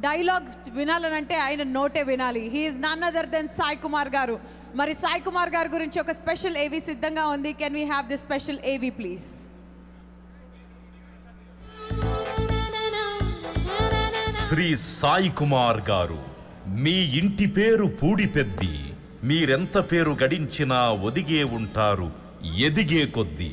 Dialogue వినాలనంటే ఆయన నోటే వినాలి. He is none other than Sai Kumar garu. మరి సాయి కుమార్ గారి గురించి ఒక స్పెషల్ ఏవీ సిద్ధంగా ఉంది. Can we have this special ఏవీ ప్లీజ్? శ్రీ సాయి కుమార్ గారు, మీ ఇంటి పేరు పూడిపెద్ది. మీరెంత పేరు గడించినా ఒదిగే ఉంటారు ఎదిగే కొద్దీ.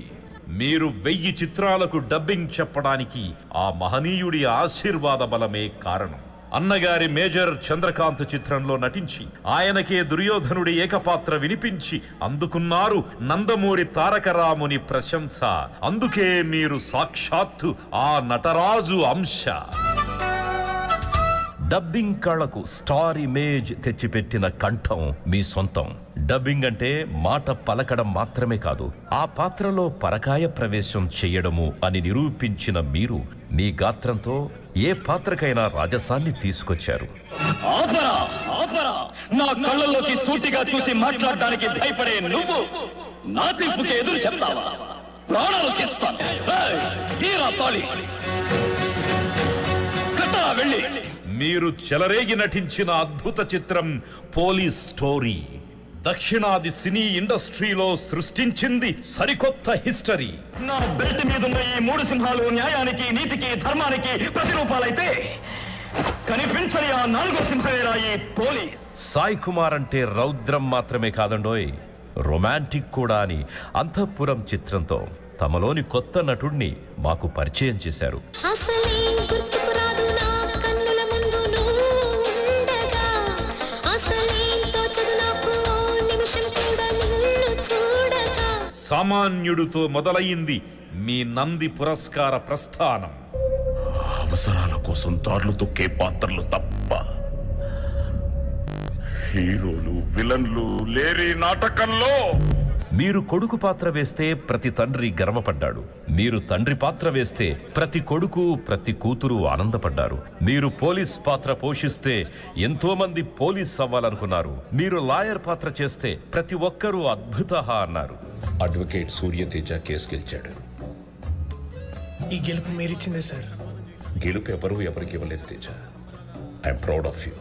మీరు 1000 చిత్రాలకు డబ్బింగ్ చెప్పడానికి ఆ మహనీయుడి ఆశీర్వాద బలమే కారణం. అన్నగారి మేజర్ చంద్రకాంత్ చిత్రంలో నటించి ఆయనకే దుర్యోధనుడి ఏకపాత్ర వినిపించి అందుకున్నారు నందమూరి తారకరాముని ప్రశంస. అందుకే మీరు సాక్షాత్తు ఆ నటరాజు అంశ. డబ్బింగ్ కళకు స్టార్ ఇమేజ్ తెచ్చిపెట్టిన కంఠం మీ సొంతం. డబ్బింగ్ అంటే మాట పలకడం మాత్రమే కాదు, ఆ పాత్రలో పరకాయ ప్రవేశం చేయడము అని నిరూపించిన మీరు మీ గాత్రంతో ఏ పాత్రకైనా రాజసాన్ని తీసుకొచ్చారు. నా కళ్ళలోకి సూటిగా చూసి మాట్లాడడానికి భయపడే నువ్వు నా తీర్పుకి ఎదురు చెప్తావా? ప్రాణాలు తీస్తాను. వెళ్ళి మీరు చెలరేగి నటించిన అద్భుత చిత్రం పోలీస్ స్టోరీ దక్షిణాది సినీ ఇండస్ట్రీలో సృష్టించింది సరికొత్త హిస్టరీ. నా బెల్ట్ మీద ఉన్న ఈ 3 సింహాలు న్యాయానికి, నీతికి, ధర్మానికి ప్రతిరూపాలైతే కనిపించని ఆ 4వ సింహమేరా ఈ పోలీస్. సాయి కుమార్ అంటే రౌద్రం మాత్రమే కాదండోయ్, రొమాంటిక్ కూడా అని అంతఃపురం చిత్రంతో తమలోని కొత్త నటుడిని మాకు పరిచయం చేశారు. సామాన్యుడితో మొదలయ్యింది మీ నంది పురస్కార ప్రస్థానం. అవసరాల కోసం దారులు తొక్కే పాత్రలు తప్ప హీరోలు విలన్లు లేరి నాటకంలో. మీరు కొడుకు పాత్ర వేస్తే ప్రతి తండ్రి గర్వపడ్డాడు. మీరు తండ్రి పాత్ర వేస్తే ప్రతి కొడుకు ప్రతి కూతురు ఆనందపడ్డారు. మీరు పోలీస్ పాత్ర పోషిస్తే ఎంతో మంది పోలీస్ అవ్వాలనుకున్నారు. మీరు లాయర్ పాత్ర చేస్తే ప్రతి ఒక్కరూ అద్భుత అన్నారు. అడ్వకేట్ సూర్యతేజ కేసు గెలిచాడు. ఈ గెలుపు మీరిచ్చిందే సార్. గెలుపు ఎవరికి ఇవ్వలేదు Teja. I'm proud of you.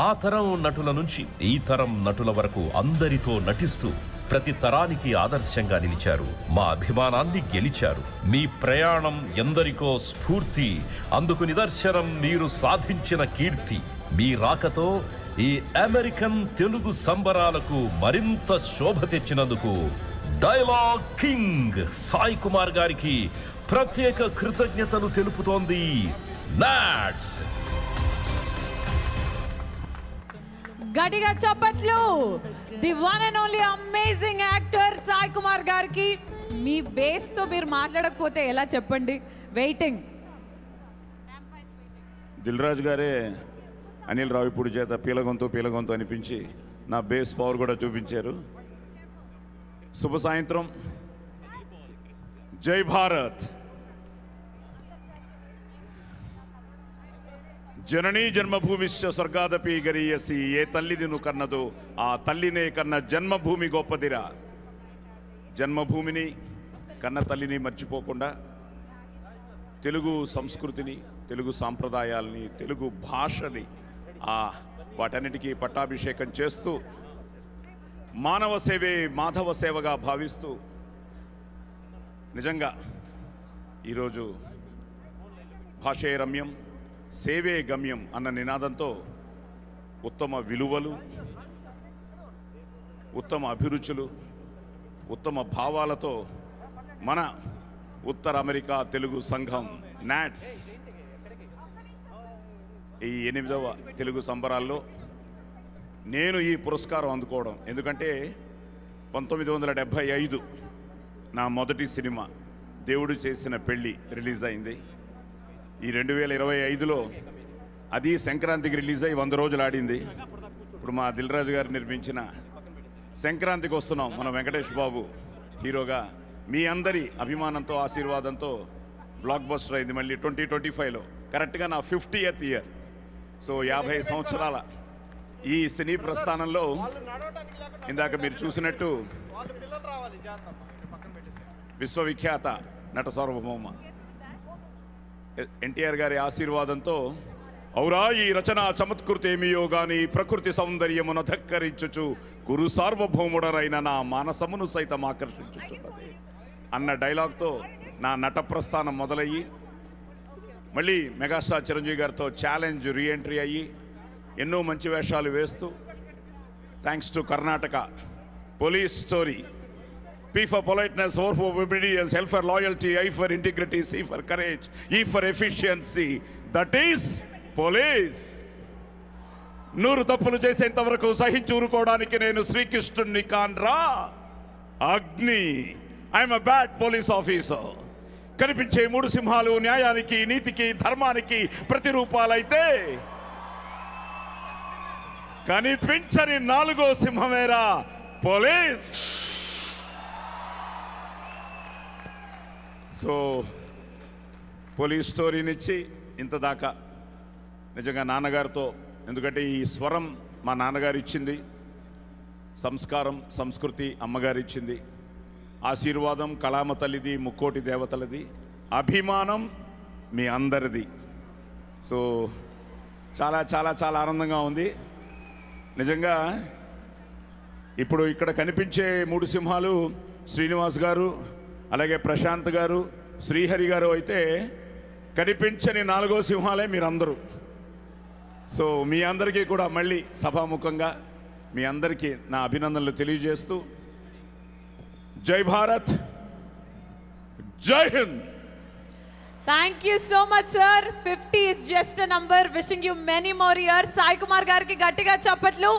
ఆ తరం నటుల నుంచి ఈ తరం నటుల వరకు అందరితో నటిస్తూ ప్రతి తరానికి ఆదర్శంగా నిలిచారు. మా అభిమానాన్ని గెలిచారు. మీ ప్రయాణం ఎందరికో స్ఫూర్తి. అందుకు నిదర్శనం మీరు సాధించిన కీర్తి. మీ రాకతో ఈ అమెరికన్ తెలుగు సంబరాలకు మరింత శోభ తెచ్చినందుకు డైలాగ్ కింగ్ సాయి కుమార్ గారికి ప్రత్యేక కృతజ్ఞతలు తెలుపుతోంది నాట్స్. గట్టిగా చప్పట్లు the one and only amazing actor Sai Kumar గారికి. మీ బేస్ తో మీరు మాట్లాడకపోతే ఎలా చెప్పండి? వెయిటింగ్. దిల్ రాజు గారే అనిల్ రావిపూడి చేత పీలగొంతు అనిపించి నా బేస్ పవర్ కూడా చూపించారు. శుభ సాయంత్రం. జై భారత్. జననీ జన్మభూమిశ్చ స్వర్గాదపి గరీయసి. ఏ తల్లి నిన్ను కన్నదో ఆ తల్లినే కన్న జన్మభూమి గొప్పదిరా. జన్మభూమిని కన్న తల్లిని మర్చిపోకుండా తెలుగు సంస్కృతిని, తెలుగు సాంప్రదాయాల్ని, తెలుగు భాషని వాటన్నిటికీ పట్టాభిషేకం చేస్తూ మానవ సేవే మాధవ సేవగా భావిస్తూ నిజంగా ఈరోజు భాషే రమ్యం సేవే గమ్యం అన్న నినాదంతో ఉత్తమ విలువలు, ఉత్తమ అభిరుచులు, ఉత్తమ భావాలతో మన ఉత్తర అమెరికా తెలుగు సంఘం నాట్స్ ఈ 8వ తెలుగు సంబరాల్లో నేను ఈ పురస్కారం అందుకోవడం. ఎందుకంటే 1975 నా మొదటి సినిమా దేవుడు చేసిన పెళ్ళి రిలీజ్ అయింది. ఈ 2025లో అది సంక్రాంతికి రిలీజ్ అయ్యి 100 రోజులు ఆడింది. ఇప్పుడు మా దిల్ రాజు గారు నిర్మించిన సంక్రాంతికి వస్తున్నాం మన వెంకటేష్ బాబు హీరోగా. మీ అందరి అభిమానంతో ఆశీర్వాదంతో బ్లాక్ బస్టర్ అయింది. మళ్ళీ 2025లో కరెక్ట్గా నా 50th ఇయర్. సో 50 సంవత్సరాల ఈ సినీ ప్రస్థానంలో ఇందాక మీరు చూసినట్టు విశ్వవిఖ్యాత నట సార్వభౌమ ఎన్టీఆర్ గారి ఆశీర్వాదంతో ఔరా ఈ రచన చమత్కృతేమియో గాని ప్రకృతి సౌందర్యమున ధక్కరించుచు గురు సార్వభౌముడరైన నా మానసమును సైతం ఆకర్షించుచున్నది అన్న డైలాగ్తో నా నట ప్రస్థానం మొదలయ్యి మళ్ళీ మెగాస్టార్ చిరంజీవి గారితో ఛాలెంజ్ రీఎంట్రీ అయ్యి ఎన్నో మంచి వేషాలు వేస్తూ thanks to Karnataka police story P for politeness, O for obedience, L for loyalty, I for integrity, C for courage, E for efficiency. That is police. 100 తప్పులు చేసేంత వరకు సహించూరుకోవడానికి నేను శ్రీకృష్ణుని కాన్రా అగ్ని. I'm a bad police officer. కనిపించే 3 సింహాలు న్యాయానికి, నీతికి, ధర్మానికి ప్రతిరూపాలైతే కనిపించని 4వ సింహమేరా పోలీస్. సో పోలీస్ స్టోరీనిచ్చి ఇంత దాకా నిజంగా నాన్నగారితో, ఎందుకంటే ఈ స్వరం మా నాన్నగారు ఇచ్చింది, సంస్కారం సంస్కృతి అమ్మగారు ఇచ్చింది, ఆశీర్వాదం కళామ తల్లిది, ముక్కోటి దేవతలది, అభిమానం మీ అందరిది. సో చాలా చాలా చాలా ఆనందంగా ఉంది నిజంగా. ఇప్పుడు ఇక్కడ కనిపించే 3 సింహాలు శ్రీనివాస్ గారు, అలాగే ప్రశాంత్ గారు, శ్రీహరి గారు అయితే కనిపించని 4వ సింహాలే మీరందరూ. సో మీ అందరికీ కూడా మళ్ళీ సభాముఖంగా మీ అందరికీ నా అభినందనలు తెలియజేస్తూ జై భారత్, జై Hind. Thank you so much, sir. 50 is just a number. Wishing you many more years. Sai Kumar gariki gattiga chappatlu.